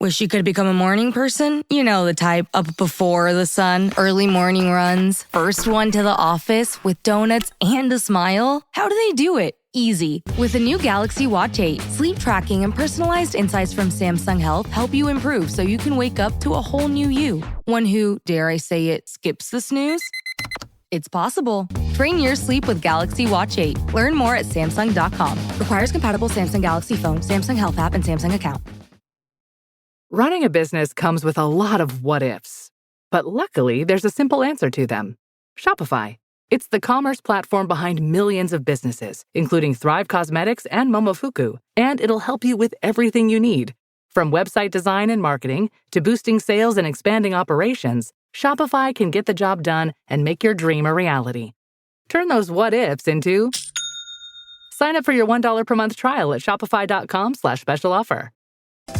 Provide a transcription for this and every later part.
Wish you could become a morning person? You know the type, up before the sun, early morning runs, first one to the office with donuts and a smile. How do they do it? Easy. With the new Galaxy Watch 8, sleep tracking and personalized insights from Samsung Health help you improve so you can wake up to a whole new you. One who, dare I say it, skips the snooze? It's possible. Train your sleep with Galaxy Watch 8. Learn more at Samsung.com. Requires compatible Samsung Galaxy phone, Samsung Health app, and Samsung account. Running a business comes with a lot of what-ifs. But luckily, there's a simple answer to them. Shopify. It's the commerce platform behind millions of businesses, including Thrive Cosmetics and Momofuku. And it'll help you with everything you need. From website design and marketing to boosting sales and expanding operations, Shopify can get the job done and make your dream a reality. Turn those what-ifs into... Sign up for your $1 per month trial at shopify.com/special offer.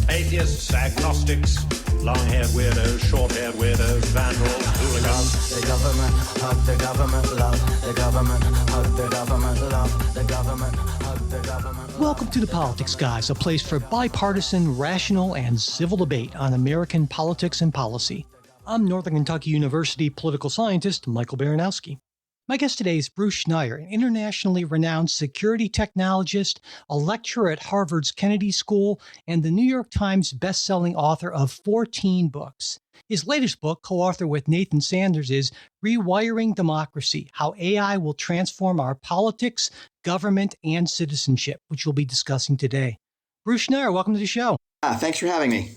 Atheists, agnostics, long-haired weirdos, short-haired weirdos, vandals, hooligans. The government, hug the government, love the government, hug the government, love the government, hug the government. Welcome to The Politics Guys, a place for bipartisan, rational, and civil debate on American politics and policy. I'm Northern Kentucky University political scientist Michael Baranowski. My guest today is Bruce Schneier, an internationally renowned security technologist, a lecturer at Harvard's Kennedy School, and the New York Times best-selling author of 14 books. His latest book, co-authored with Nathan Sanders, is Rewiring Democracy: How AI Will Transform Our Politics, Government, and Citizenship, which we'll be discussing today. Bruce Schneier, welcome to the show. Thanks for having me.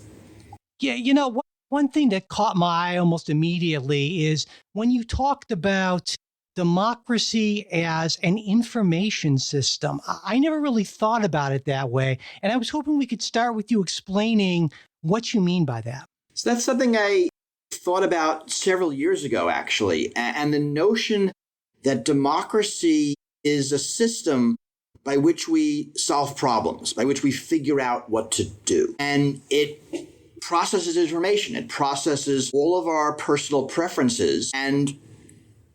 Yeah, one thing that caught my eye almost immediately is when you talked about democracy as an information system. I never really thought about it that way. And I was hoping we could start with you explaining what you mean by that. So that's something I thought about several years ago, actually. And the notion that democracy is a system by which we solve problems, by which we figure out what to do. And it processes information. It processes all of our personal preferences and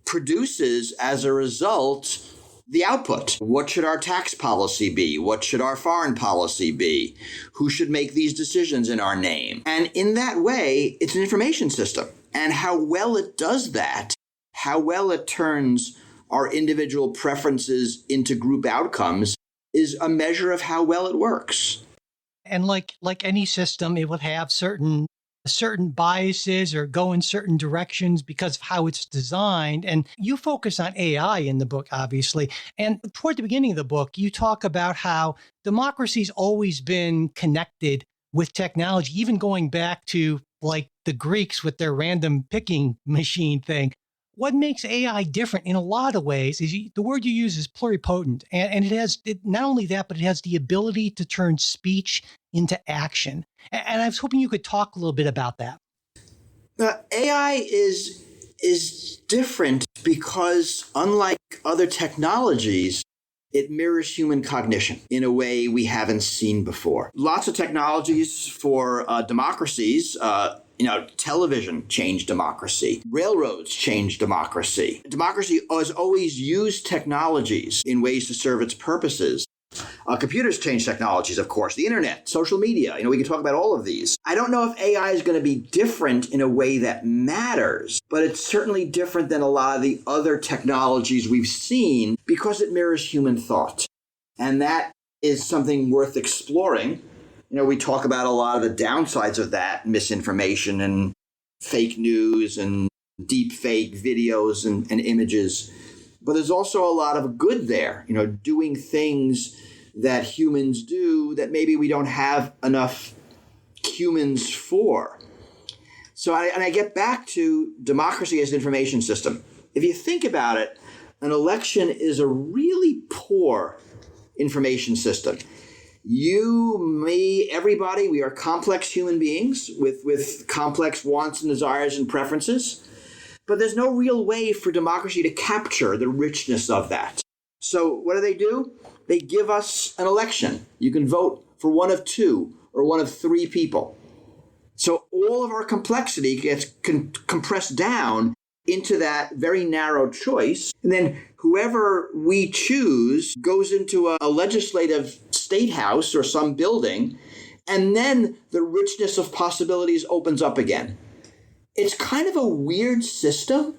produces, as a result, the output. What should our tax policy be? What should our foreign policy be? Who should make these decisions in our name? And in that way, it's an information system. And how well it does that, how well it turns our individual preferences into group outcomes, is a measure of how well it works. And like any system, it would have certain biases or go in certain directions because of how it's designed. And you focus on AI in the book, obviously. And toward the beginning of the book, you talk about how democracy's always been connected with technology, even going back to like the Greeks with their random picking machine thing. What makes AI different in a lot of ways is the word you use is pluripotent. And not only that, but it has the ability to turn speech into action. And I was hoping you could talk a little bit about that. AI is different because, unlike other technologies, it mirrors human cognition in a way we haven't seen before. Lots of technologies for democracies. Television changed democracy. Railroads changed democracy. Democracy has always used technologies in ways to serve its purposes. Computers change technologies, of course. The internet, social media, we can talk about all of these. I don't know if AI is going to be different in a way that matters, but it's certainly different than a lot of the other technologies we've seen because it mirrors human thought. And that is something worth exploring. We talk about a lot of the downsides of that, misinformation and fake news and deep fake videos and images. But there's also a lot of good there, doing things that humans do that maybe we don't have enough humans for. So I get back to democracy as an information system. If you think about it, an election is a really poor information system. You, me, everybody, we are complex human beings with complex wants and desires and preferences. But there's no real way for democracy to capture the richness of that. So what do? They give us an election. You can vote for one of two or one of three people. So all of our complexity gets compressed down into that very narrow choice. And then whoever we choose goes into a legislative state house or some building And then the richness of possibilities opens up again. It's kind of a weird system,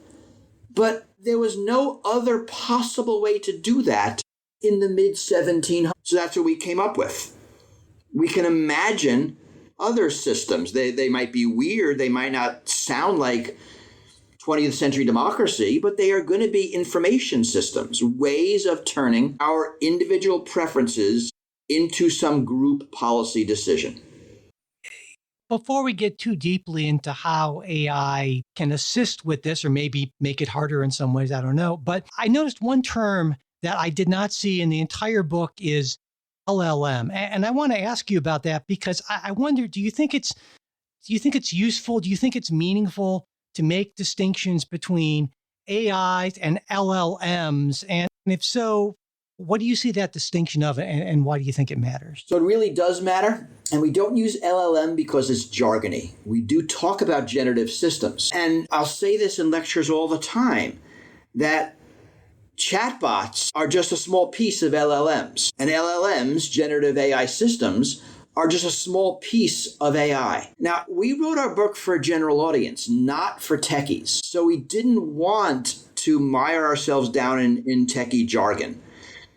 but there was no other possible way to do that in the mid-1700s. So that's what we came up with. We can imagine other systems. They might be weird. They might not sound like 20th century democracy, but they are going to be information systems, ways of turning our individual preferences into some group policy decision. Before we get too deeply into how AI can assist with this, or maybe make it harder in some ways, I don't know. But I noticed one term that I did not see in the entire book is LLM. And I want to ask you about that because I wonder, do you think it's useful? Do you think it's meaningful to make distinctions between AIs and LLMs? And if so, what do you see that distinction of, and why do you think it matters? So it really does matter. And we don't use LLM because it's jargony. We do talk about generative systems. And I'll say this in lectures all the time, that chatbots are just a small piece of LLMs. And LLMs, generative AI systems, are just a small piece of AI. Now, we wrote our book for a general audience, not for techies. So we didn't want to mire ourselves down in techie jargon.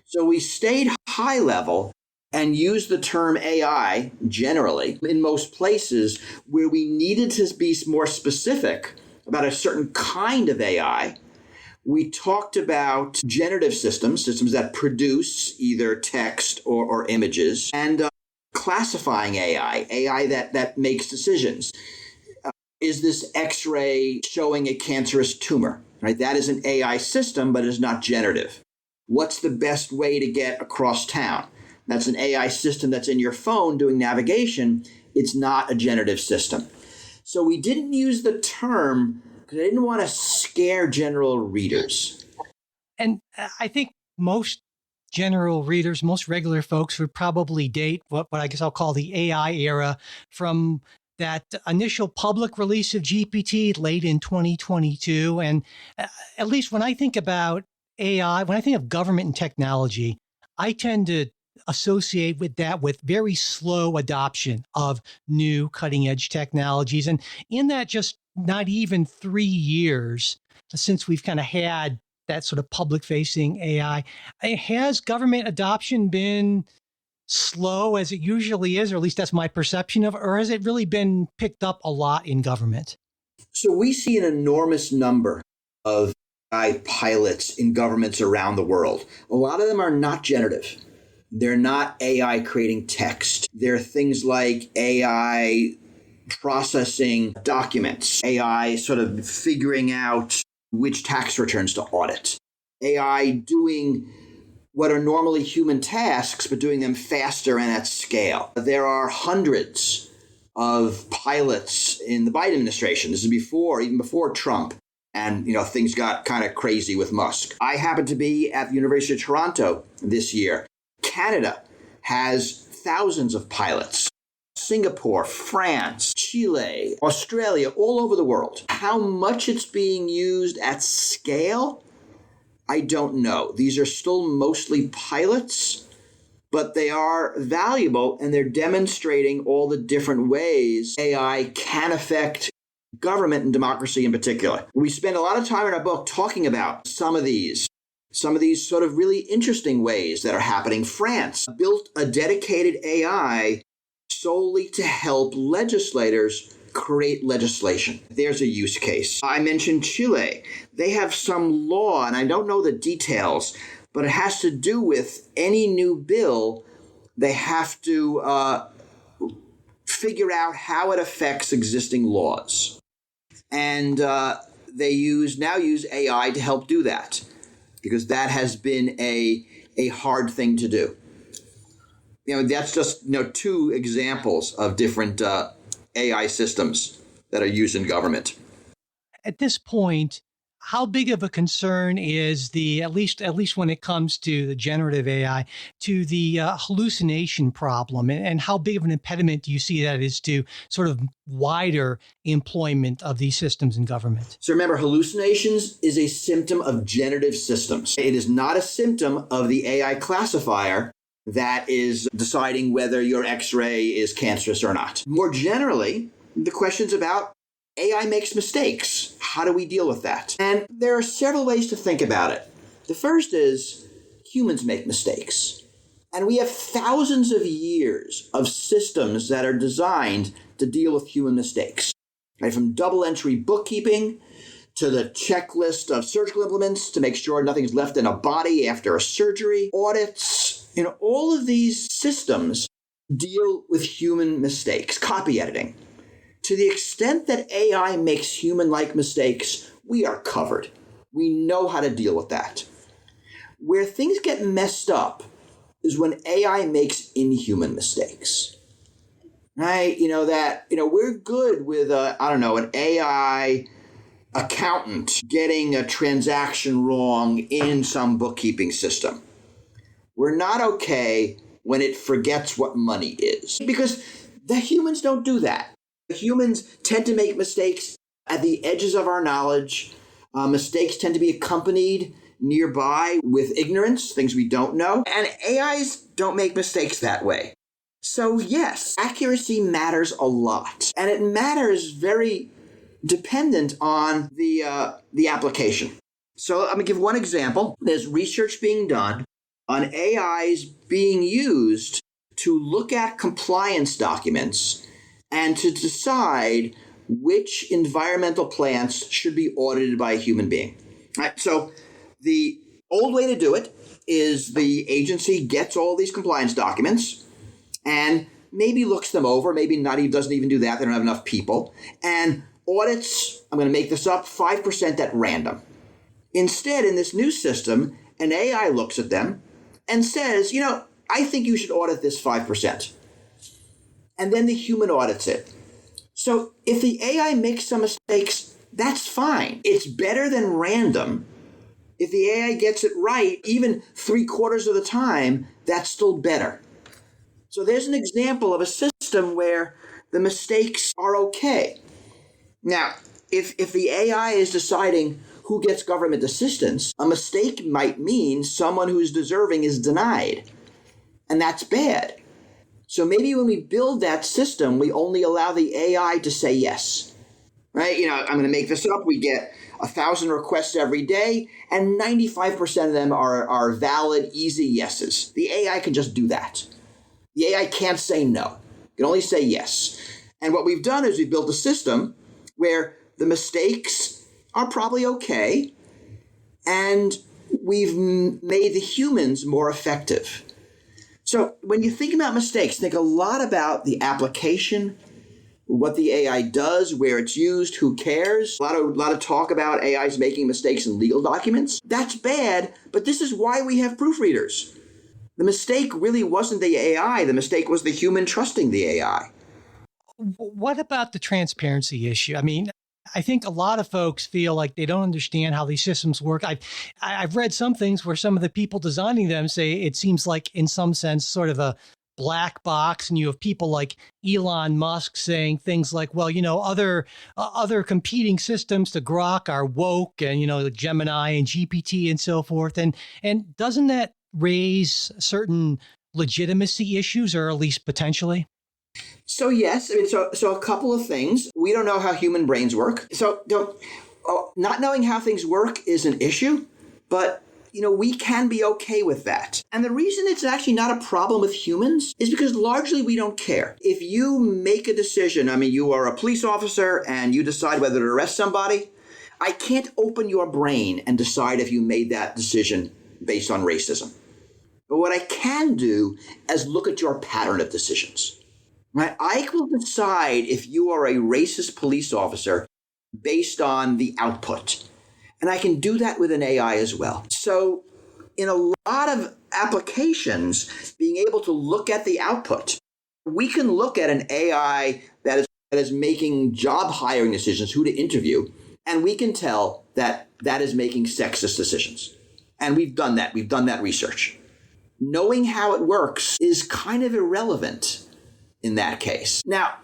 So we stayed high level and used the term AI generally in most places where we needed to be more specific about a certain kind of AI. We talked about generative systems that produce either text or images, and classifying AI that makes decisions. Is this X-ray showing a cancerous tumor? Right? That is an AI system, but is not generative. What's the best way to get across town? That's an AI system that's in your phone doing navigation. It's not a generative system. So we didn't use the term because I didn't want to scare general readers. And I think most general readers, most regular folks would probably date what I guess I'll call the AI era from that initial public release of GPT late in 2022. And at least when I think about AI, when I think of government and technology, I tend to associate with that with very slow adoption of new cutting edge technologies. And in that just not even 3 years since we've kind of had that sort of public facing AI, has government adoption been slow as it usually is, or at least that's my perception of, or has it really been picked up a lot in government? So we see an enormous number of AI pilots in governments around the world. A lot of them are not generative. They're not AI creating text. They're things like AI processing documents, AI sort of figuring out which tax returns to audit, AI doing what are normally human tasks, but doing them faster and at scale. There are hundreds of pilots in the Biden administration. This is even before Trump. And, things got kind of crazy with Musk. I happened to be at the University of Toronto this year. Canada has thousands of pilots. Singapore, France, Chile, Australia, all over the world. How much it's being used at scale, I don't know. These are still mostly pilots, but they are valuable and they're demonstrating all the different ways AI can affect government and democracy in particular. We spend a lot of time in our book talking about some of these sort of really interesting ways that are happening. France built a dedicated AI solely to help legislators create legislation. There's a use case. I mentioned Chile. They have some law, and I don't know the details, but it has to do with any new bill. They have to figure out how it affects existing laws. And they now use AI to help do that, because that has been a hard thing to do. That's just two examples of different AI systems that are used in government. At this point, how big of a concern is at least when it comes to the generative AI, to the hallucination problem, and how big of an impediment do you see that is to sort of wider employment of these systems in government? So remember, hallucinations is a symptom of generative systems. It is not a symptom of the AI classifier that is deciding whether your X-ray is cancerous or not. More generally, the question's about AI makes mistakes. How do we deal with that? And there are several ways to think about it. The first is humans make mistakes. And we have thousands of years of systems that are designed to deal with human mistakes. Right? From double entry bookkeeping to the checklist of surgical implements to make sure nothing's left in a body after a surgery, audits, all of these systems deal with human mistakes, copy editing. To the extent that AI makes human-like mistakes, we are covered. We know how to deal with that. Where things get messed up is when AI makes inhuman mistakes. Right? We're good with an AI accountant getting a transaction wrong in some bookkeeping system. We're not okay when it forgets what money is, because the humans don't do that. Humans tend to make mistakes at the edges of our knowledge. Mistakes tend to be accompanied nearby with ignorance, things we don't know. And AIs don't make mistakes that way. So yes, accuracy matters a lot. And it matters very dependent on the application. So I'm going to give one example. There's research being done on AIs being used to look at compliance documents and to decide which environmental plants should be audited by a human being. Right? So the old way to do it is the agency gets all these compliance documents and maybe looks them over, maybe not even doesn't even do that, they don't have enough people, and audits, I'm going to make this up, 5% at random. Instead, in this new system, an AI looks at them and says, I think you should audit this 5%. And then the human audits it. So if the AI makes some mistakes, that's fine. It's better than random. If the AI gets it right, even 3/4 of the time, that's still better. So there's an example of a system where the mistakes are okay. Now, if the AI is deciding who gets government assistance, a mistake might mean someone who's deserving is denied. And that's bad. So maybe when we build that system, we only allow the AI to say yes. Right? I'm going to make this up. We get 1,000 requests every day, and 95% of them are valid, easy yeses. The AI can just do that. The AI can't say no. It can only say yes. And what we've done is we've built a system where the mistakes are probably okay, and we've made the humans more effective. So when you think about mistakes, think a lot about the application, what the AI does, where it's used, who cares. A lot of talk about AIs making mistakes in legal documents. That's bad, but this is why we have proofreaders. The mistake really wasn't the AI. The mistake was the human trusting the AI. What about the transparency issue? I mean, I think a lot of folks feel like they don't understand how these systems work. I've read some things where some of the people designing them say it seems like, in some sense, sort of a black box, and you have people like Elon Musk saying things like, well, other competing systems to Grok are woke, and Gemini and GPT and so forth. And doesn't that raise certain legitimacy issues, or at least potentially? So yes, so a couple of things. We don't know how human brains work. So not knowing how things work is an issue, but we can be okay with that. And the reason it's actually not a problem with humans is because largely we don't care. If you make a decision, you are a police officer and you decide whether to arrest somebody, I can't open your brain and decide if you made that decision based on racism. But what I can do is look at your pattern of decisions. Right? I will decide if you are a racist police officer based on the output. And I can do that with an AI as well. So in a lot of applications, being able to look at the output, we can look at an AI that is making job hiring decisions, who to interview, and we can tell that is making sexist decisions. And we've done that. We've done that research. Knowing how it works is kind of irrelevant in that case. Now,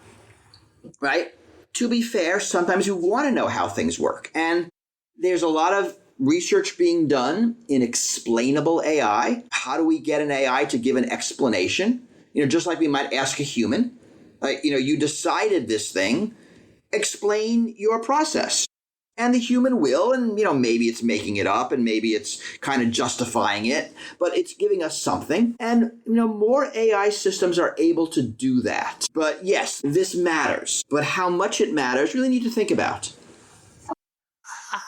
right, to be fair, sometimes you want to know how things work. And there's a lot of research being done in explainable AI. How do we get an AI to give an explanation? Just like we might ask a human, you decided this thing, explain your process. And the human will, and maybe it's making it up and maybe it's kind of justifying it, but it's giving us something. And more AI systems are able to do that. But yes, this matters. But how much it matters, really need to think about.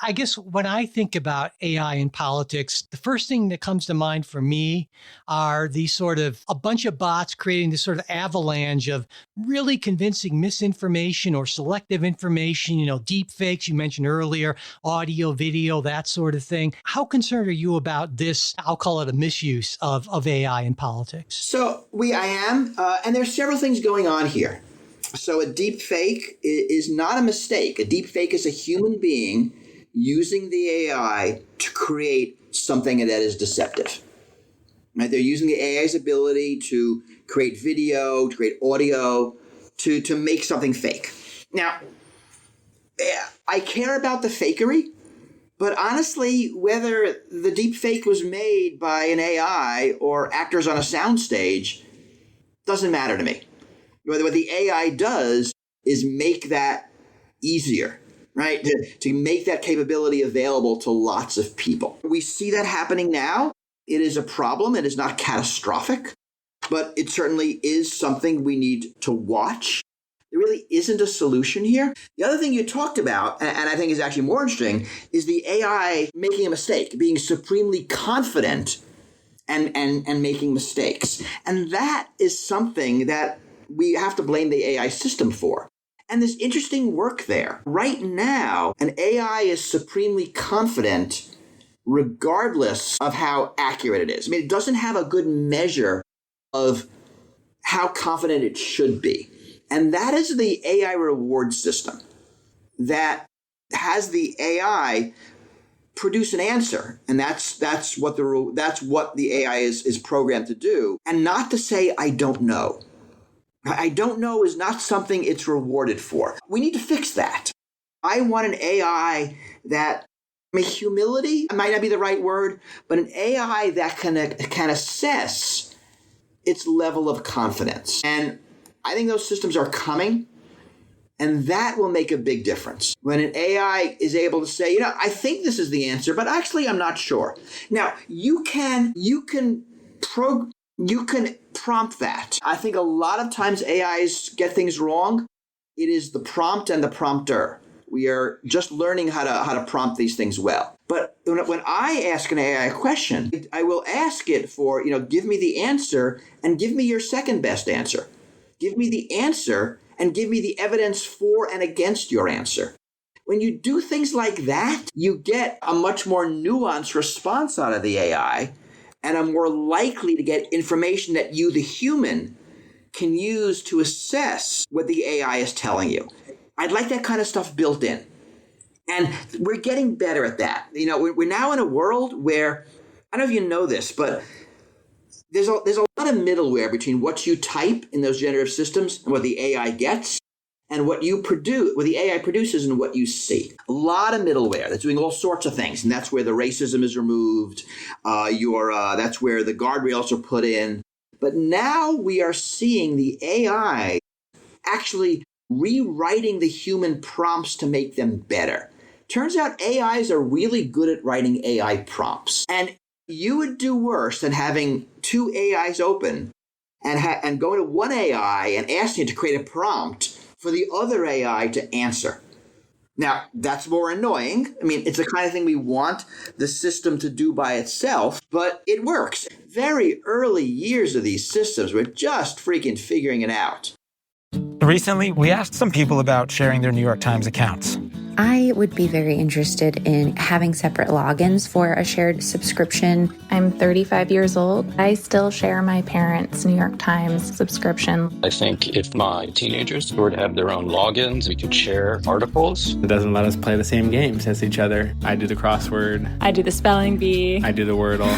I guess when I think about AI in politics, the first thing that comes to mind for me are these sort of a bunch of bots creating this sort of avalanche of really convincing misinformation or selective information, deep fakes you mentioned earlier, audio, video, that sort of thing. How concerned are you about this? I'll call it a misuse of AI in politics. So I am, and there's several things going on here. So a deep fake is not a mistake. A deep fake is a human being using the AI to create something that is deceptive. Right? They're using the AI's ability to create video, to create audio, to make something fake. Now, I care about the fakery, but honestly, whether the deep fake was made by an AI or actors on a soundstage doesn't matter to me. What the AI does is make that easier. Right? To make that capability available to lots of people. We see that happening now. It is a problem. It is not catastrophic, but it certainly is something we need to watch. There really isn't a solution here. The other thing you talked about, and I think is actually more interesting, is the AI making a mistake, being supremely confident and making mistakes. And that is something that we have to blame the AI system for. And there's interesting work there. Right now, an AI is supremely confident regardless of how accurate it is. I mean, it doesn't have a good measure of how confident it should be. And that is the AI reward system that has the AI produce an answer. And that's what the AI is programmed to do. And not to say, I don't know. I don't know is not something it's rewarded for. We need to fix that. I want an AI that, humility might not be the right word, but an AI that can assess its level of confidence. And I think those systems are coming, and that will make a big difference. When an AI is able to say, I think this is the answer, but actually I'm not sure. Now, you can prompt that. I think a lot of times AIs get things wrong. It is the prompt and the prompter. We are just learning how to prompt these things well. But when I ask an AI a question, I will ask it for, give me the answer and give me your second best answer. Give me the answer and give me the evidence for and against your answer. When you do things like that, you get a much more nuanced response out of the AI and are more likely to get information that you, the human, can use to assess what the AI is telling you. I'd like that kind of stuff built in. And we're getting better at that. We're now in a world where, I don't know if you know this, but there's a lot of middleware between what you type in those generative systems and what the AI gets, and what you produce, what the AI produces and what you see. A lot of middleware that's doing all sorts of things. And that's where the racism is removed. That's where the guardrails are put in. But now we are seeing the AI actually rewriting the human prompts to make them better. Turns out AIs are really good at writing AI prompts. And you would do worse than having two AIs open and going to one AI and asking it to create a prompt for the other AI to answer. Now, that's more annoying. It's the kind of thing we want the system to do by itself, but it works. Very early years of these systems, we're just freaking figuring it out. Recently, we asked some people about sharing their New York Times accounts. I would be very interested in having separate logins for a shared subscription. I'm 35 years old. I still share my parents' New York Times subscription. I think if my teenagers were to have their own logins, we could share articles. It doesn't let us play the same games as each other. I do the crossword. I do the spelling bee. I do the Wordle.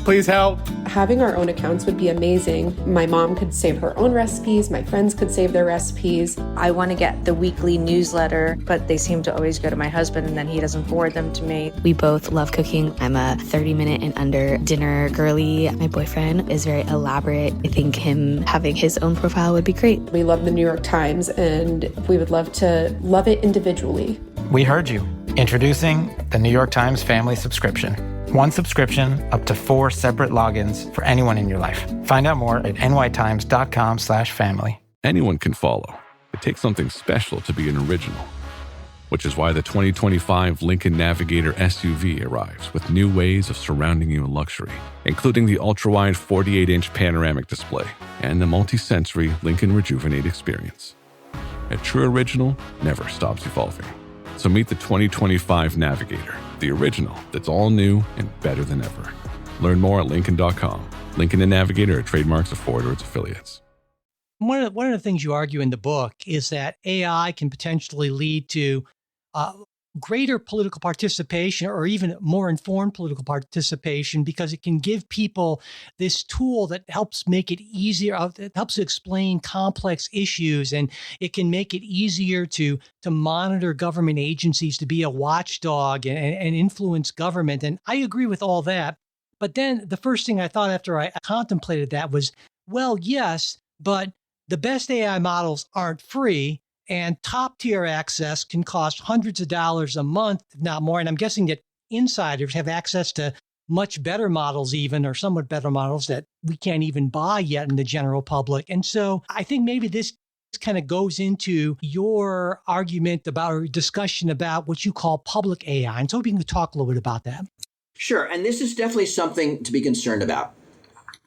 Please help. Having our own accounts would be amazing. My mom could save her own recipes. My friends could save their recipes. I want to get the weekly newsletter, but They seem to always go to my husband and then he doesn't forward them to me. We both love cooking. I'm a 30-minute and under dinner girly. My boyfriend is very elaborate. I think him having his own profile would be great. We love the New York Times and we would love to love it individually. We heard you. Introducing the New York Times Family Subscription. One subscription, up to 4 separate logins for anyone in your life. Find out more at nytimes.com/family. Anyone can follow. It takes something special to be an original, which is why the 2025 Lincoln Navigator SUV arrives with new ways of surrounding you in luxury, including the ultra-wide 48-inch panoramic display and the multi-sensory Lincoln Rejuvenate experience. A true original never stops evolving. So meet the 2025 Navigator, the original that's all new and better than ever. Learn more at Lincoln.com. Lincoln and Navigator are trademarks of Ford or its affiliates. One of the things you argue in the book is that AI can potentially lead to greater political participation or even more informed political participation because it can give people this tool that helps make it easier, it helps explain complex issues, and it can make it easier to monitor government agencies, to be a watchdog and influence government. And I agree with all that. But then the first thing I thought after I contemplated that was, well, yes, but the best AI models aren't free. And top tier access can cost hundreds of dollars a month, if not more. And I'm guessing that insiders have access to much better models even, or somewhat better models that we can't even buy yet in the general public. And so I think maybe this kind of goes into your argument about, or discussion about, what you call public AI. And so we can talk a little bit about that. Sure. And this is definitely something to be concerned about.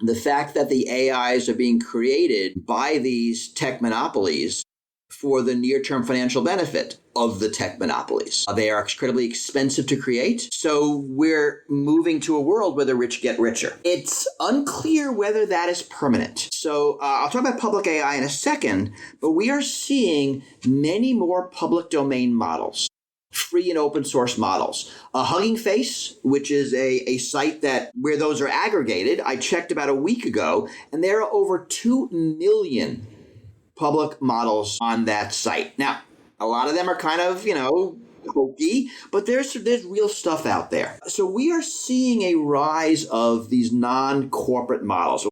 The fact that the AIs are being created by these tech monopolies for the near-term financial benefit of the tech monopolies. They are incredibly expensive to create, so we're moving to a world where the rich get richer. It's unclear whether that is permanent. So I'll talk about public AI in a second, but we are seeing many more public domain models, free and open source models. Hugging Face, which is a site where those are aggregated, I checked about a week ago, and there are over 2 million public models on that site. Now, a lot of them are kind of, hokey, but there's real stuff out there. So we are seeing a rise of these non-corporate models,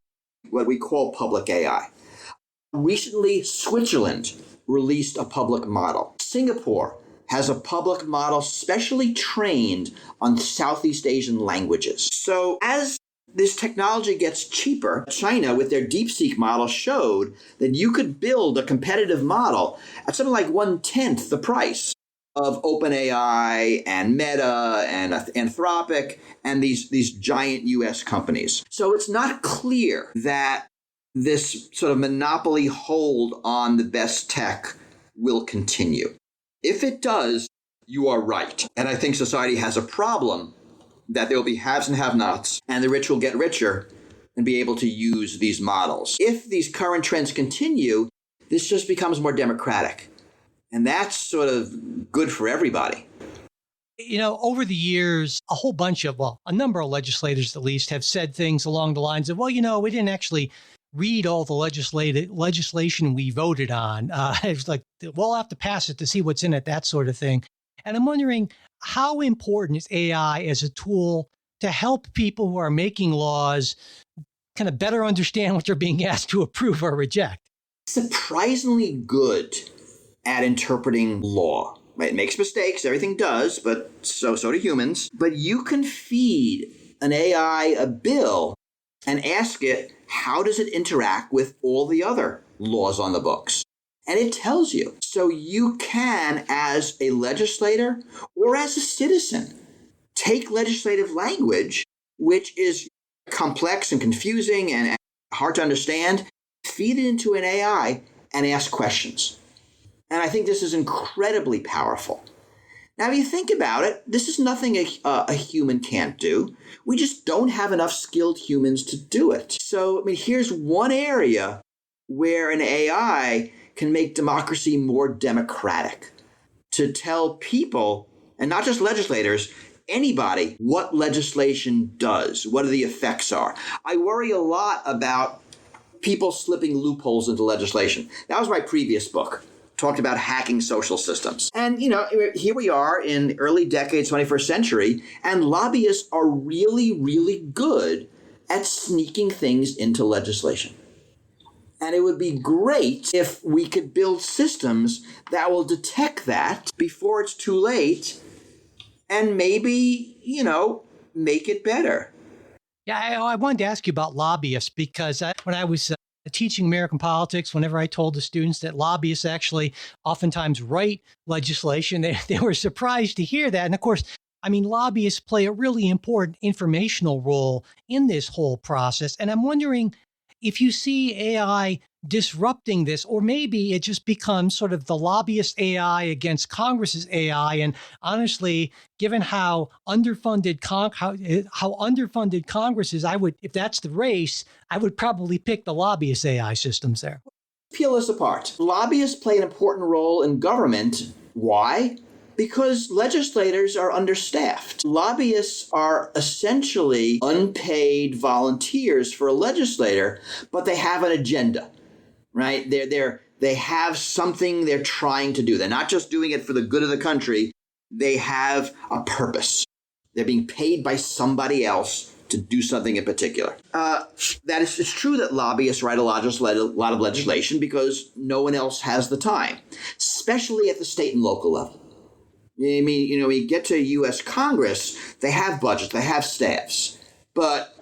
what we call public AI. Recently, Switzerland released a public model. Singapore has a public model specially trained on Southeast Asian languages. So as this technology gets cheaper, China, with their DeepSeek model, showed that you could build a competitive model at something like 1/10 the price of OpenAI and Meta and Anthropic and these giant US companies. So it's not clear that this sort of monopoly hold on the best tech will continue. If it does, you are right. And I think society has a problem that there will be haves and have-nots, and the rich will get richer and be able to use these models. If these current trends continue, this just becomes more democratic. And that's sort of good for everybody. Over the years, a number of legislators at least have said things along the lines of, we didn't actually read all the legislation we voted on. It's like, we'll have to pass it to see what's in it, that sort of thing. And I'm wondering, how important is AI as a tool to help people who are making laws kind of better understand what they're being asked to approve or reject? Surprisingly good at interpreting law. It makes mistakes, everything does, but so do humans. But you can feed an AI a bill and ask it, how does it interact with all the other laws on the books? And it tells you. So you can, as a legislator or as a citizen, take legislative language, which is complex and confusing and hard to understand, feed it into an AI and ask questions. And I think this is incredibly powerful. Now, if you think about it, this is nothing a human can't do. We just don't have enough skilled humans to do it. So, here's one area where an AI can make democracy more democratic, to tell people, and not just legislators, anybody, what legislation does, what the effects are. I worry a lot about people slipping loopholes into legislation. That was my previous book, talked about hacking social systems. And, here we are in the early decades, 21st century, and lobbyists are really, really good at sneaking things into legislation. And it would be great if we could build systems that will detect that before it's too late and maybe, make it better. Yeah, I wanted to ask you about lobbyists because when I was teaching American politics, whenever I told the students that lobbyists actually oftentimes write legislation, they were surprised to hear that. And of course, lobbyists play a really important informational role in this whole process. And I'm wondering if you see AI disrupting this, or maybe it just becomes sort of the lobbyist AI against Congress's AI. And honestly, given how underfunded Congress is, if that's the race, I would probably pick the lobbyist AI systems there. Peel this apart. Lobbyists play an important role in government. Why? Because legislators are understaffed. Lobbyists are essentially unpaid volunteers for a legislator, but they have an agenda, right? They have something they're trying to do. They're not just doing it for the good of the country. They have a purpose. They're being paid by somebody else to do something in particular. It's true that lobbyists write a lot of legislation because no one else has the time, especially at the state and local level. When you get to U.S. Congress, they have budgets, they have staffs. But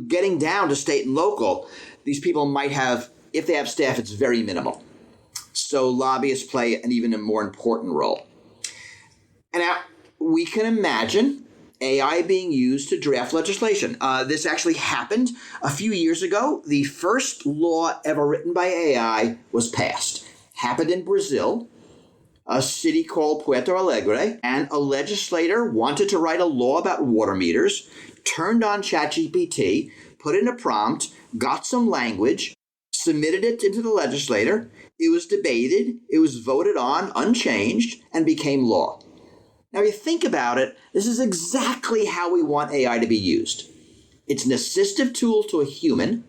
getting down to state and local, these people might have, if they have staff, it's very minimal. So lobbyists play an even more important role. And now we can imagine AI being used to draft legislation. This actually happened a few years ago. The first law ever written by AI was passed. Happened in Brazil, a city called Puerto Alegre, and a legislator wanted to write a law about water meters, turned on ChatGPT, put in a prompt, got some language, submitted it into the legislator. It was debated, it was voted on, unchanged, and became law. Now, if you think about it, this is exactly how we want AI to be used. It's an assistive tool to a human.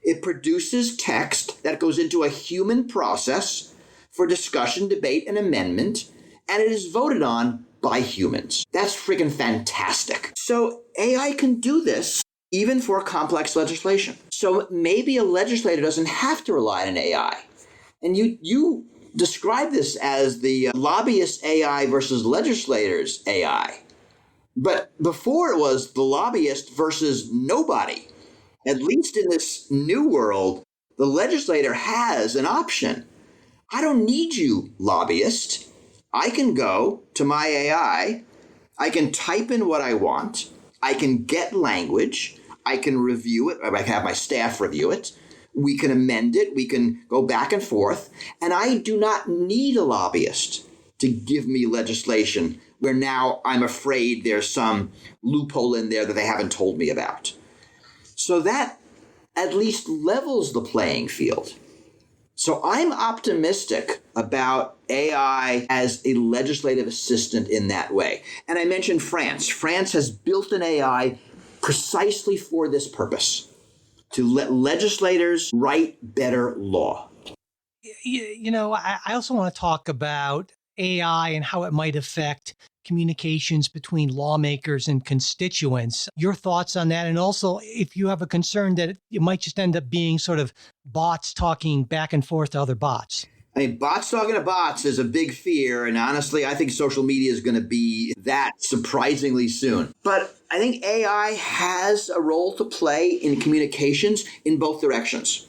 It produces text that goes into a human process for discussion, debate, and amendment, and it is voted on by humans. That's freaking fantastic. So AI can do this even for complex legislation. So maybe a legislator doesn't have to rely on AI. And you describe this as the lobbyist AI versus legislators AI. But before it was the lobbyist versus nobody. At least in this new world, the legislator has an option. I don't need you, lobbyist. I can go to my AI. I can type in what I want. I can get language. I can review it. I can have my staff review it. We can amend it. We can go back and forth. And I do not need a lobbyist to give me legislation where now I'm afraid there's some loophole in there that they haven't told me about. So that at least levels the playing field. So I'm optimistic about AI as a legislative assistant in that way. And I mentioned France. France has built an AI precisely for this purpose, to let legislators write better law. I also want to talk about AI and how it might affect communications between lawmakers and constituents. Your thoughts on that? And also, if you have a concern that it might just end up being sort of bots talking back and forth to other bots. Bots talking to bots is a big fear. And honestly, I think social media is going to be that surprisingly soon. But I think AI has a role to play in communications in both directions.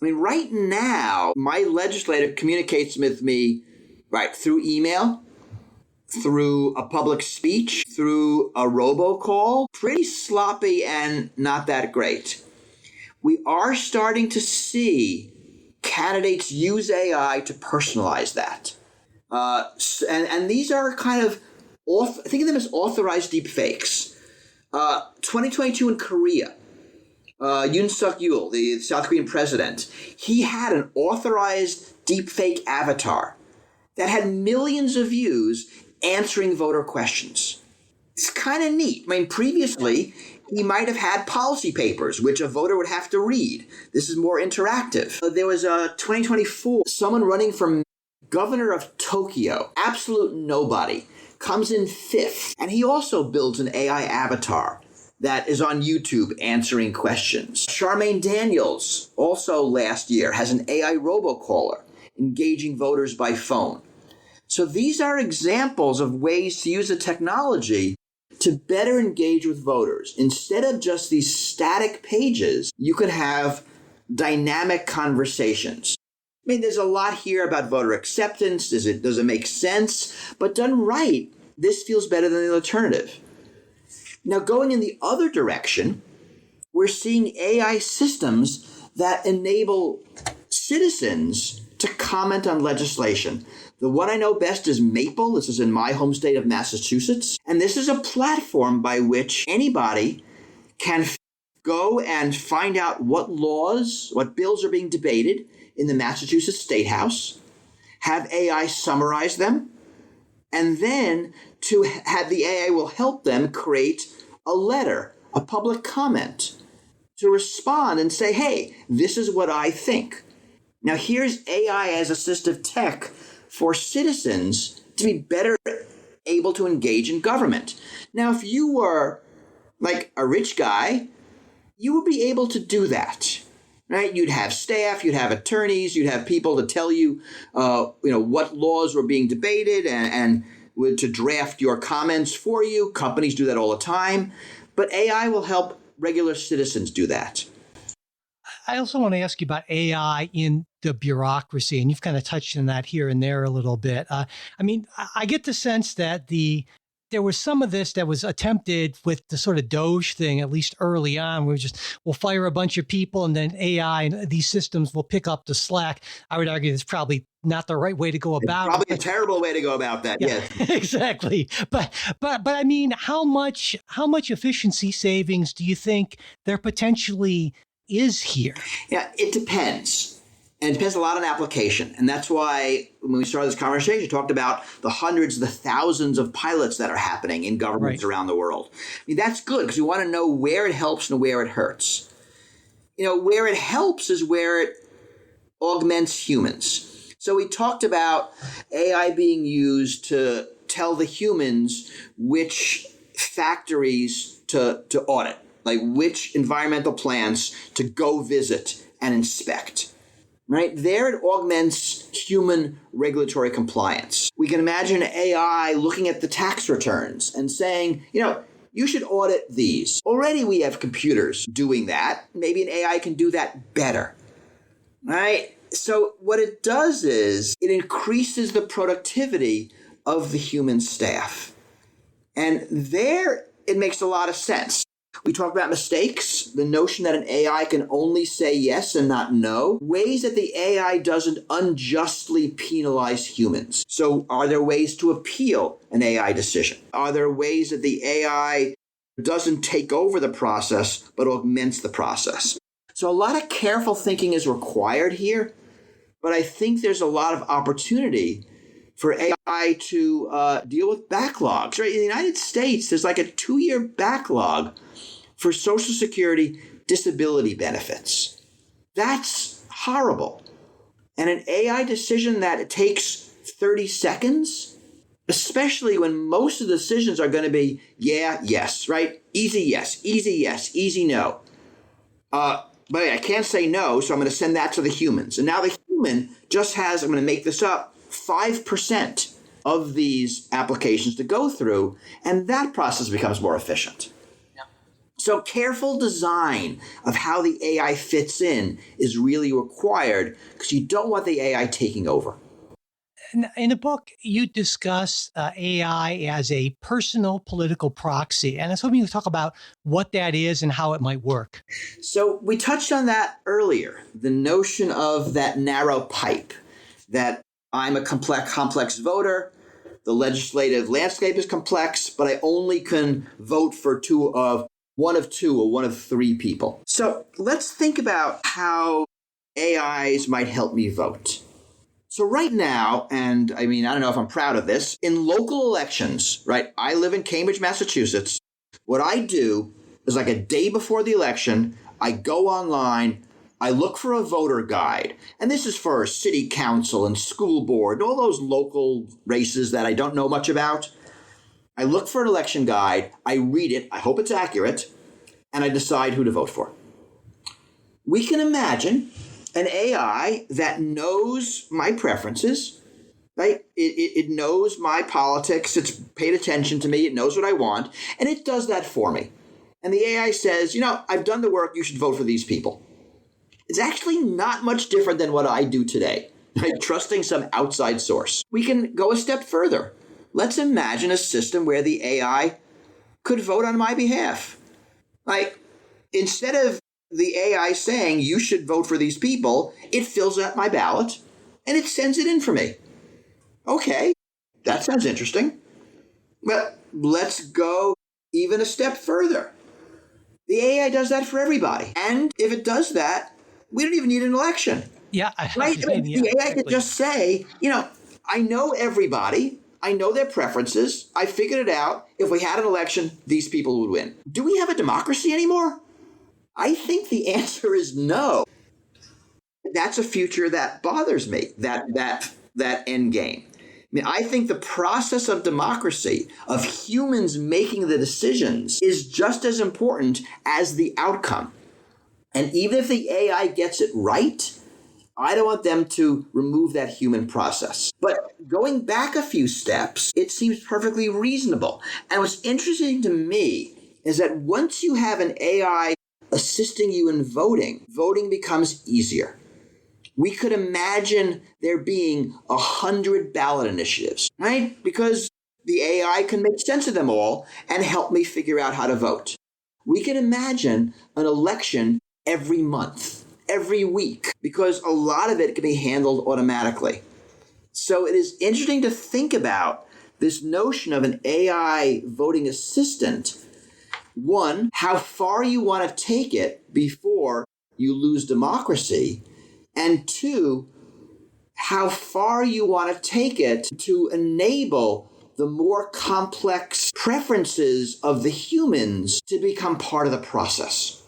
Right now, my legislator communicates with me through email, through a public speech, through a robocall. Pretty sloppy and not that great. We are starting to see candidates use AI to personalize that. And these are kind of, think of them as authorized deep fakes. 2022 in Korea, Yoon Suk-yeol, the South Korean president, he had an authorized deep fake avatar that had millions of views answering voter questions. It's kind of neat. Previously, he might have had policy papers, which a voter would have to read. This is more interactive. There was a 2024, someone running for governor of Tokyo, absolute nobody, comes in 5th. And he also builds an AI avatar that is on YouTube answering questions. Charmaine Daniels, also last year, has an AI robocaller engaging voters by phone. So these are examples of ways to use the technology to better engage with voters. Instead of just these static pages, you could have dynamic conversations. I mean, there's a lot here about voter acceptance. Does it make sense? But done right, this feels better than the alternative. Now, going in the other direction, we're seeing AI systems that enable citizens to comment on legislation. The one I know best is Maple. This is in my home state of Massachusetts. And this is a platform by which anybody can go and find out what laws, what bills are being debated in the Massachusetts State House, have AI summarize them, and then to have the AI will help them create a letter, a public comment, to respond and say, hey, this is what I think. Now, here's AI as assistive tech for citizens to be better able to engage in government. Now, if you were like a rich guy, you would be able to do that, right? You'd have staff, you'd have attorneys, you'd have people to tell you, what laws were being debated and to draft your comments for you. Companies do that all the time. But AI will help regular citizens do that. I also want to ask you about AI in the bureaucracy, and you've kind of touched on that here and there a little bit. I get the sense that there was some of this that was attempted with the sort of Doge thing, at least early on, where we'll fire a bunch of people and then AI and these systems will pick up the slack. I would argue that's probably not the right way to go about it. Probably a terrible way to go about that. Yeah. Exactly. But I mean, how much efficiency savings do you think there potentially is here? Yeah, it depends. And it depends a lot on application. And that's why when we started this conversation, we talked about the hundreds, the thousands of pilots that are happening in governments around the world. I mean, that's good because we want to know where it helps and where it hurts. Where it helps is where it augments humans. So we talked about AI being used to tell the humans which factories to audit, like which environmental plants to go visit and inspect. Right? There it augments human regulatory compliance. We can imagine AI looking at the tax returns and saying, you should audit these. Already we have computers doing that. Maybe an AI can do that better. Right? So what it does is it increases the productivity of the human staff. And there it makes a lot of sense. We talked about mistakes, the notion that an AI can only say yes and not no, ways that the AI doesn't unjustly penalize humans. So are there ways to appeal an AI decision? Are there ways that the AI doesn't take over the process but augments the process? So a lot of careful thinking is required here, but I think there's a lot of opportunity for AI to deal with backlogs. Right? In the United States, there's like a 2-year backlog for Social Security disability benefits. That's horrible. And an AI decision that it takes 30 seconds, especially when most of the decisions are going to be yeah, yes, right? Easy yes, easy no. But I can't say no, so I'm going to send that to the humans. And now the human just has, I'm going to make this up, 5% of these applications to go through, and that process becomes more efficient. So careful design of how the AI fits in is really required because you don't want the AI taking over. In the book, you discuss AI as a personal political proxy. And I was hoping you could talk about what that is and how it might work. So we touched on that earlier, the notion of that narrow pipe, that I'm a complex voter. The legislative landscape is complex, but I only can vote for one of two or one of three people. So let's think about how AIs might help me vote. So right now, and I don't know if I'm proud of this, in local elections, right? I live in Cambridge, Massachusetts. What I do is like a day before the election, I go online, I look for a voter guide. And this is for city council and school board, all those local races that I don't know much about. I look for an election guide, I read it, I hope it's accurate, and I decide who to vote for. We can imagine an AI that knows my preferences, right? It knows my politics, it's paid attention to me, it knows what I want, and it does that for me. And the AI says, I've done the work, you should vote for these people. It's actually not much different than what I do today, right? Trusting some outside source. We can go a step further. Let's imagine a system where the AI could vote on my behalf. Like, instead of the AI saying you should vote for these people, it fills out my ballot and it sends it in for me. Okay, that sounds interesting. But let's go even a step further. The AI does that for everybody. And if it does that, we don't even need an election. Yeah. Right? The AI could just say, I know everybody. I know their preferences. I figured it out. If we had an election, these people would win. Do we have a democracy anymore? I think the answer is no. That's a future that bothers me, that end game. I think the process of democracy, of humans making the decisions, is just as important as the outcome. And even if the AI gets it right, I don't want them to remove that human process. But going back a few steps, it seems perfectly reasonable. And what's interesting to me is that once you have an AI assisting you in voting, voting becomes easier. We could imagine there being 100 ballot initiatives, right? Because the AI can make sense of them all and help me figure out how to vote. We can imagine an election every month, every week, because a lot of it can be handled automatically. So it is interesting to think about this notion of an AI voting assistant. One, how far you want to take it before you lose democracy. And two, how far you want to take it to enable the more complex preferences of the humans to become part of the process.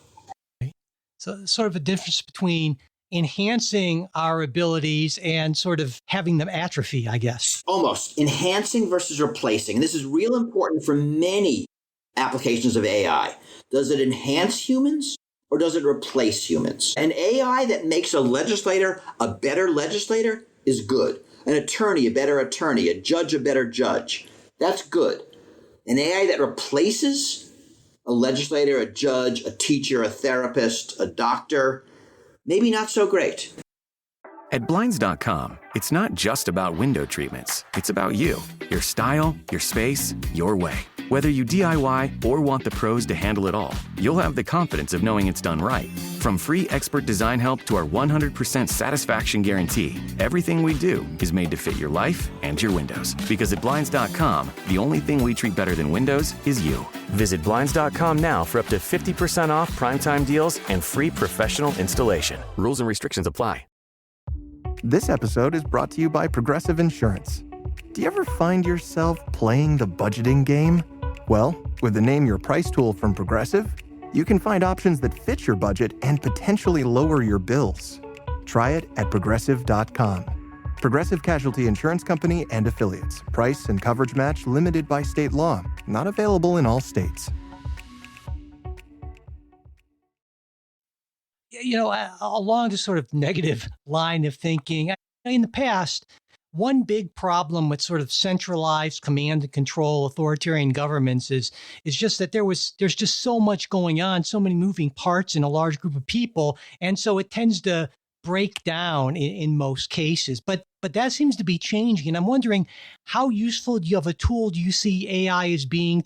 So sort of a difference between enhancing our abilities and sort of having them atrophy, I guess. Almost. Enhancing versus replacing. This is real important for many applications of AI. Does it enhance humans? Or does it replace humans? An AI that makes a legislator a better legislator is good. An attorney a better attorney, a judge a better judge. That's good. An AI that replaces a legislator, a judge, a teacher, a therapist, a doctor, maybe not so great. At Blinds.com, it's not just about window treatments. It's about you, your style, your space, your way. Whether you DIY or want the pros to handle it all, you'll have the confidence of knowing it's done right. From free expert design help to our 100% satisfaction guarantee, everything we do is made to fit your life and your windows. Because at Blinds.com, the only thing we treat better than windows is you. Visit Blinds.com now for up to 50% off primetime deals and free professional installation. Rules and restrictions apply. This episode is brought to you by Progressive Insurance. Do you ever find yourself playing the budgeting game? Well, with the Name Your Price tool from Progressive, you can find options that fit your budget and potentially lower your bills. Try it at Progressive.com. Progressive Casualty Insurance Company and Affiliates. Price and coverage match limited by state law. Not available in all states. Along this sort of negative line of thinking, in the past, one big problem with sort of centralized command and control authoritarian governments is just that there's just so much going on, so many moving parts in a large group of people. And so it tends to break down in most cases. But that seems to be changing. And I'm wondering, how useful of a tool do you see AI as being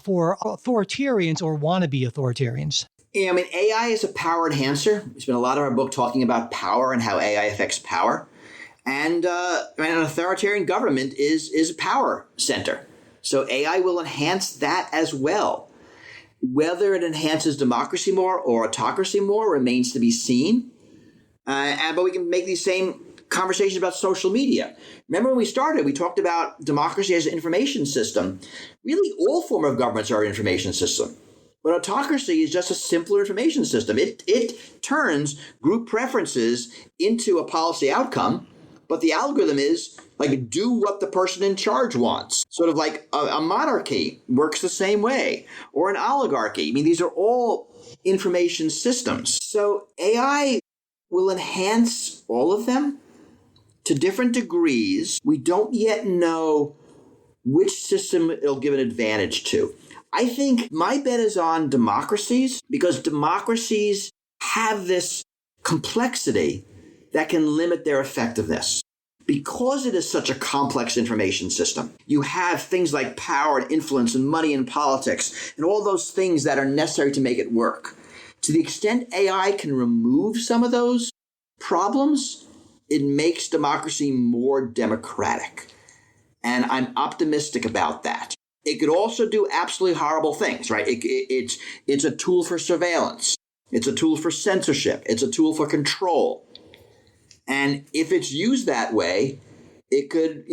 for authoritarians or wannabe authoritarians? Yeah, AI is a power enhancer. We spent a lot of our book talking about power and how AI affects power. And an authoritarian government is a power center. So AI will enhance that as well. Whether it enhances democracy more or autocracy more remains to be seen. But we can make these same conversations about social media. Remember when we started, we talked about democracy as an information system. Really, all form of governments are an information system. But autocracy is just a simpler information system. It turns group preferences into a policy outcome, but the algorithm is like, do what the person in charge wants. Sort of like a monarchy works the same way, or an oligarchy. I mean, these are all information systems. So AI will enhance all of them to different degrees. We don't yet know which system it'll give an advantage to. I think my bet is on democracies, because democracies have this complexity that can limit their effectiveness. Because it is such a complex information system, you have things like power and influence and money and politics and all those things that are necessary to make it work. To the extent AI can remove some of those problems, it makes democracy more democratic. And I'm optimistic about that. It could also do absolutely horrible things, right? It's a tool for surveillance. It's a tool for censorship. It's a tool for control. And if it's used that way, it could,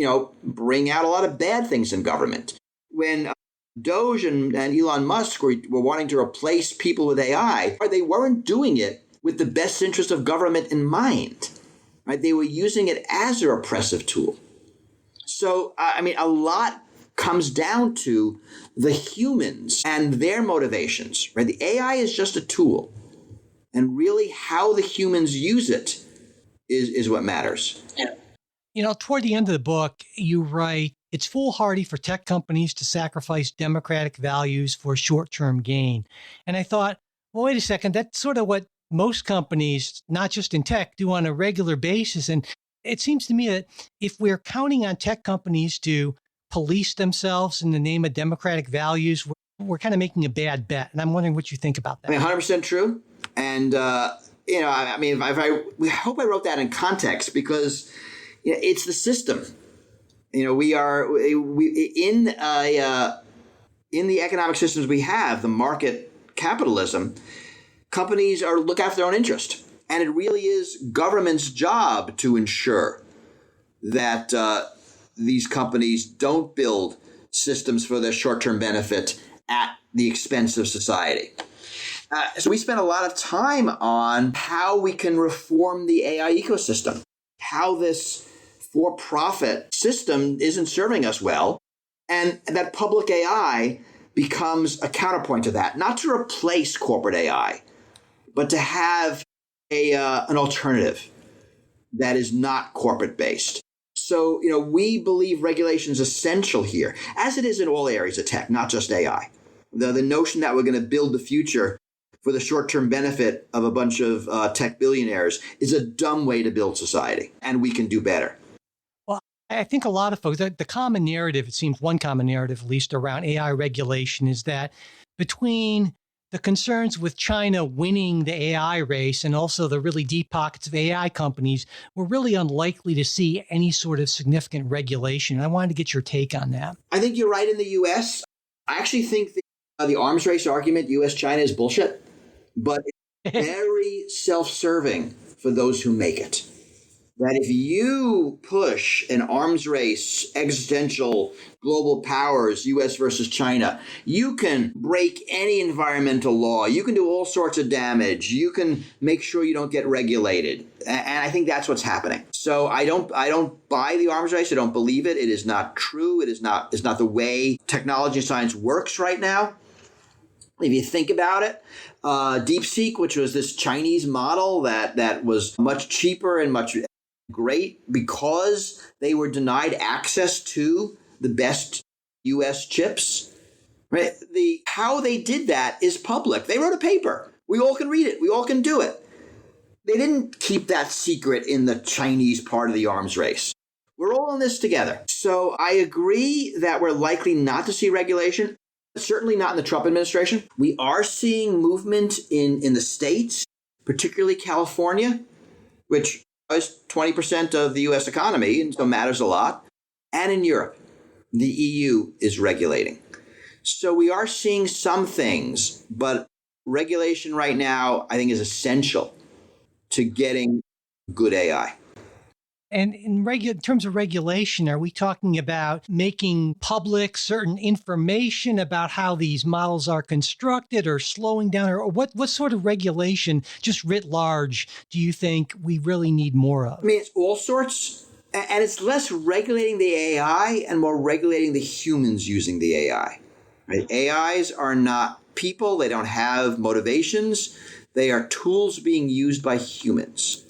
bring out a lot of bad things in government. When Doge and Elon Musk were wanting to replace people with AI, they weren't doing it with the best interest of government in mind, right? They were using it as a repressive tool. So, a lot comes down to the humans and their motivations, right? The AI is just a tool. And really how the humans use it is what matters. Toward the end of the book, you write, it's foolhardy for tech companies to sacrifice democratic values for short-term gain. And I thought, well, wait a second, that's sort of what most companies, not just in tech, do on a regular basis. And it seems to me that if we're counting on tech companies to police themselves in the name of democratic values, we're kind of making a bad bet. And I'm wondering what you think about that. 100% true. And, I hope I wrote that in context, because it's the system. We are in the economic systems we have, the market capitalism, companies look after their own interest. And it really is government's job to ensure that these companies don't build systems for their short-term benefit at the expense of society. So we spent a lot of time on how we can reform the AI ecosystem, how this for-profit system isn't serving us well, and that public AI becomes a counterpoint to that, not to replace corporate AI, but to have an alternative that is not corporate-based. So, we believe regulation is essential here, as it is in all areas of tech, not just AI. The notion that we're going to build the future for the short-term benefit of a bunch of tech billionaires is a dumb way to build society, and we can do better. Well, I think a lot of folks, the common narrative, it seems one common narrative, at least around AI regulation, is that between the concerns with China winning the AI race and also the really deep pockets of AI companies, we're really unlikely to see any sort of significant regulation. I wanted to get your take on that. I think you're right in the U.S. I actually think the arms race argument, U.S.-China, is bullshit, but it's very self-serving for those who make it. That if you push an arms race, existential, global powers, U.S. versus China, you can break any environmental law. You can do all sorts of damage. You can make sure you don't get regulated. And I think that's what's happening. So I don't buy the arms race. I don't believe it. It is not true. It's not the way technology and science works right now. If you think about it, DeepSeek, which was this Chinese model that was much cheaper and much great because they were denied access to the best U.S. chips. Right? How they did that is public. They wrote a paper. We all can read it. We all can do it. They didn't keep that secret in the Chinese part of the arms race. We're all in this together. So I agree that we're likely not to see regulation, certainly not in the Trump administration. We are seeing movement in the states, particularly California, which is 20% of the U.S. economy, and so matters a lot. And in Europe, the EU is regulating. So we are seeing some things, but regulation right now, I think, is essential to getting good AI. And in terms of regulation, are we talking about making public certain information about how these models are constructed, or slowing down, or what sort of regulation, just writ large, do you think we really need more of? I mean, it's all sorts, and it's less regulating the AI and more regulating the humans using the AI. Right? AIs are not people. They don't have motivations. They are tools being used by humans.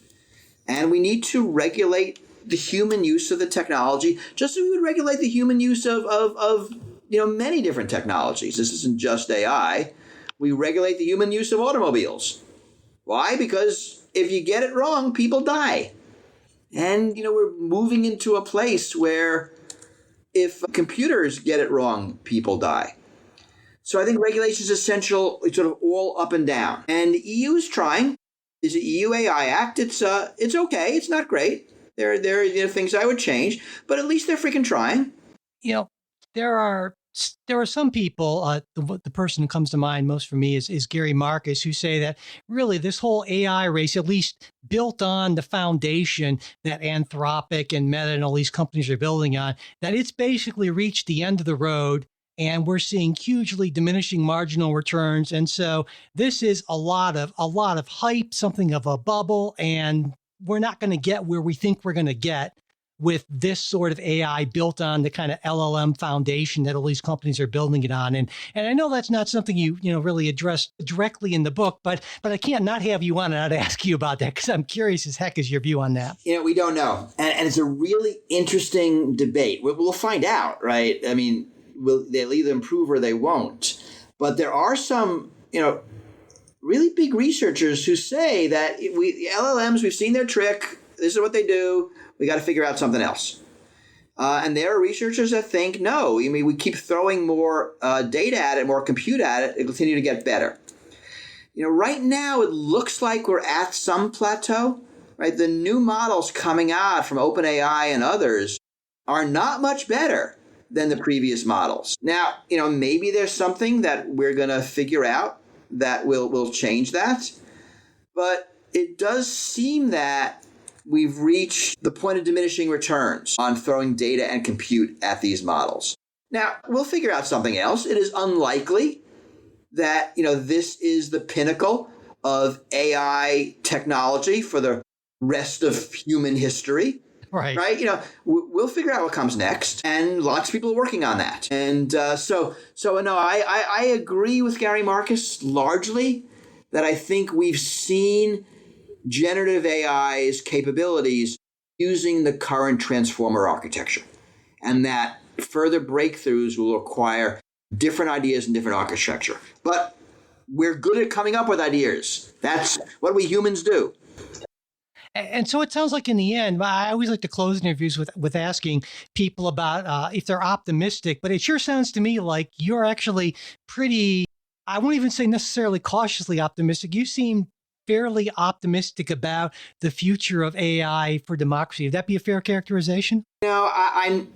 And we need to regulate the human use of the technology, just as we would regulate the human use of many different technologies. This isn't just AI. We regulate the human use of automobiles. Why? Because if you get it wrong, people die. And, we're moving into a place where if computers get it wrong, people die. So I think regulation is essential, sort of all up and down. And the EU is trying. Is the EU AI Act? It's okay. It's not great. There are things I would change, but at least they're freaking trying. There are some people. The person who comes to mind most for me is Gary Marcus, who say that really this whole AI race, at least built on the foundation that Anthropic and Meta and all these companies are building on, that it's basically reached the end of the road. And we're seeing hugely diminishing marginal returns. And so this is a lot of hype, something of a bubble, and we're not going to get where we think we're going to get with this sort of AI built on the kind of LLM foundation that all these companies are building it on. And I know that's not something you really address directly in the book, but I can't not have you on and not ask you about that, because I'm curious as heck is your view on that. We don't know. And it's a really interesting debate. We'll find out, right? I mean, they'll either improve or they won't. But there are some, really big researchers who say that LLMs, we've seen their trick. This is what they do. We got to figure out something else. And there are researchers that think, no, we keep throwing more data at it, more compute at it, it'll continue to get better. Right now it looks like we're at some plateau, right? The new models coming out from OpenAI and others are not much better than the previous models. Now, maybe there's something that we're going to figure out that will change that. But it does seem that we've reached the point of diminishing returns on throwing data and compute at these models. Now, we'll figure out something else. It is unlikely that, this is the pinnacle of AI technology for the rest of human history. Right. We'll figure out what comes next, and lots of people are working on that. And so I agree with Gary Marcus largely that I think we've seen generative AI's capabilities using the current transformer architecture, and that further breakthroughs will require different ideas and different architecture. But we're good at coming up with ideas. That's what we humans do. And so it sounds like in the end, I always like to close interviews with asking people about if they're optimistic, but it sure sounds to me like you're actually pretty, I won't even say necessarily cautiously optimistic. You seem fairly optimistic about the future of AI for democracy. Would that be a fair characterization? I'm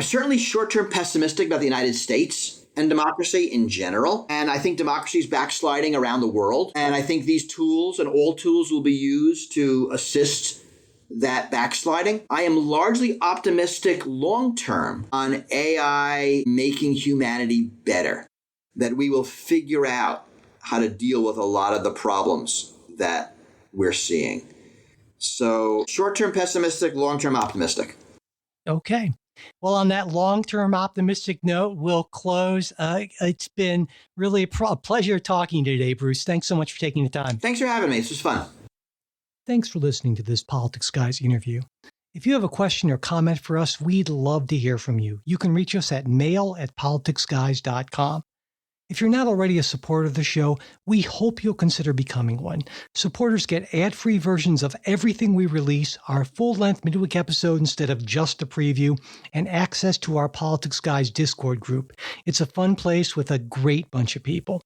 certainly short-term pessimistic about the United States and democracy in general. And I think democracy is backsliding around the world. And I think these tools and all tools will be used to assist that backsliding. I am largely optimistic long-term on AI making humanity better, that we will figure out how to deal with a lot of the problems that we're seeing. So short-term pessimistic, long-term optimistic. Okay. Well, on that long-term optimistic note, we'll close. It's been really a pleasure talking today, Bruce. Thanks so much for taking the time. Thanks for having me. This was fun. Thanks for listening to this Politics Guys interview. If you have a question or comment for us, we'd love to hear from you. You can reach us at mail@politicsguys.com. If you're not already a supporter of the show, we hope you'll consider becoming one. Supporters get ad-free versions of everything we release, our full-length midweek episode instead of just a preview, and access to our Politics Guys Discord group. It's a fun place with a great bunch of people.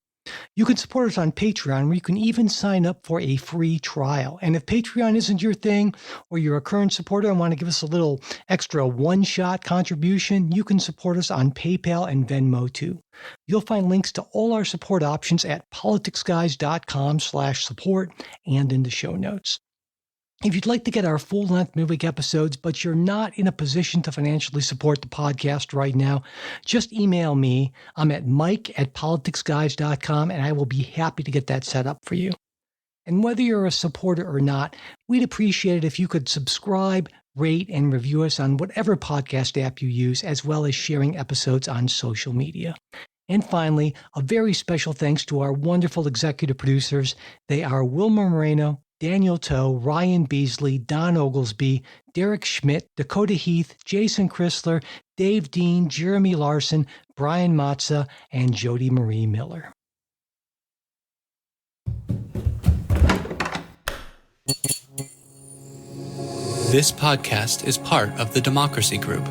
You can support us on Patreon, where you can even sign up for a free trial. And if Patreon isn't your thing, or you're a current supporter and want to give us a little extra one-shot contribution, you can support us on PayPal and Venmo too. You'll find links to all our support options at politicsguys.com/support and in the show notes. If you'd like to get our full-length midweek episodes, but you're not in a position to financially support the podcast right now, just email me. I'm at mike@politicsguys.com, and I will be happy to get that set up for you. And whether you're a supporter or not, we'd appreciate it if you could subscribe, rate, and review us on whatever podcast app you use, as well as sharing episodes on social media. And finally, a very special thanks to our wonderful executive producers. They are Wilma Moreno, Daniel Toe, Ryan Beasley, Don Oglesby, Derek Schmidt, Dakota Heath, Jason Chrysler, Dave Dean, Jeremy Larson, Brian Matza, and Jody Marie Miller. This podcast is part of the Democracy Group,